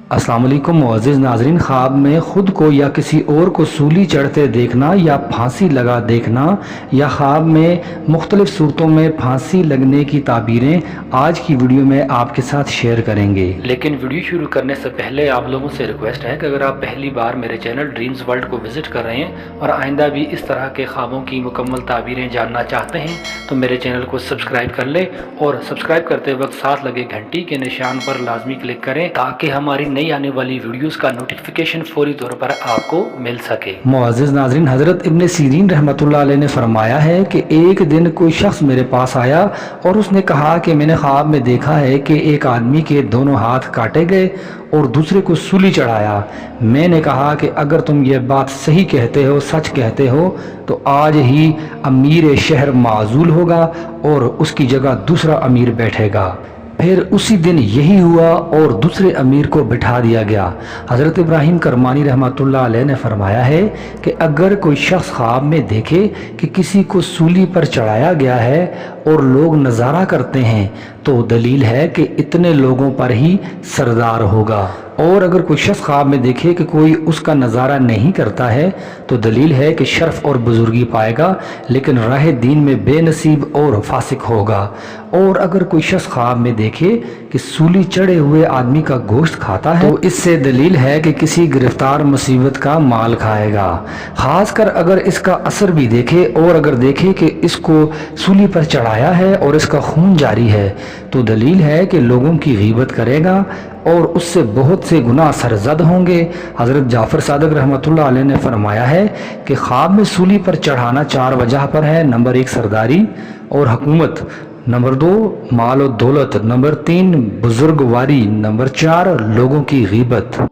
अस्सलाम वालेकुम मुअज़्ज़िज़ नाज़रीन। ख्वाब में ख़ुद को या किसी और को सूली चढ़ते देखना या फांसी लगा देखना या ख्वाब में मुख्तलिफ़ सूरतों में फांसी लगने की ताबीरें आज की वीडियो में आपके साथ शेयर करेंगे। लेकिन वीडियो शुरू करने से पहले आप लोगों से रिक्वेस्ट है कि अगर आप पहली बार मेरे चैनल ड्रीम्स वर्ल्ड को विज़िट कर रहे हैं और आइंदा भी इस तरह के ख्वाबों की मुकम्मल ताबीरें जानना चाहते हैं तो मेरे चैनल को सब्सक्राइब कर ले और सब्सक्राइब करते वक्त साथ लगे घंटी के निशान पर लाजमी क्लिक करें ताकि हमारी नई आने वाली वीडियोस का नोटिफिकेशन फौरी तौर पर आपको मिल सके। मुअज़्ज़िज़ नाज़रीन, हज़रत इब्न सीरीन रहमतुल्लाह अलैह ने फरमाया है कि एक दिन कोई शख्स मेरे पास आया और उसने कहा कि मैंने ख्वाब में देखा है कि एक आदमी के दोनों हाथ काटे गए और दूसरे को सूली चढ़ाया। मैंने कहा कि अगर तुम ये बात सही कहते हो, सच कहते हो, तो आज ही अमीर शहर माज़ूल होगा और उसकी जगह दूसरा अमीर बैठेगा। फिर उसी दिन यही हुआ और दूसरे अमीर को बिठा दिया गया। हज़रत इब्राहीम करमानी रहमतुल्लाह अलैह ने फरमाया है कि अगर कोई शख्स ख्वाब में देखे कि किसी को सूली पर चढ़ाया गया है और लोग नज़ारा करते हैं तो दलील है कि इतने लोगों पर ही सरदार होगा, और अगर कोई शख्स ख्वाब में देखे कि कोई उसका नज़ारा नहीं करता है तो दलील है कि शर्फ और बुजुर्गी पाएगा लेकिन राह दीन में बेनसीब और फासिक होगा। और अगर कोई शख्स ख्वाब में देखे कि सूली चढ़े हुए आदमी का गोश्त खाता है तो इससे दलील है कि किसी गिरफ्तार मुसीबत का माल खाएगा। खासकर अगर इसका असर भी देखे और अगर देखे कि इसको सूली पर चढ़ाया है और इसका खून जारी है तो दलील है कि लोगों की गीबत करेगा और उससे बहुत से गुनाह सरजद होंगे। हज़रत जाफ़र सादिक रहमतुल्लाह अलैह ने फरमाया है कि ख्वाब में सूली पर चढ़ाना 4 वजह पर है। नंबर 1 सरदारी और हुकूमत, नंबर 2 माल और दौलत, नंबर 3 बुजुर्गवारी, नंबर 4 लोगों की गीबत।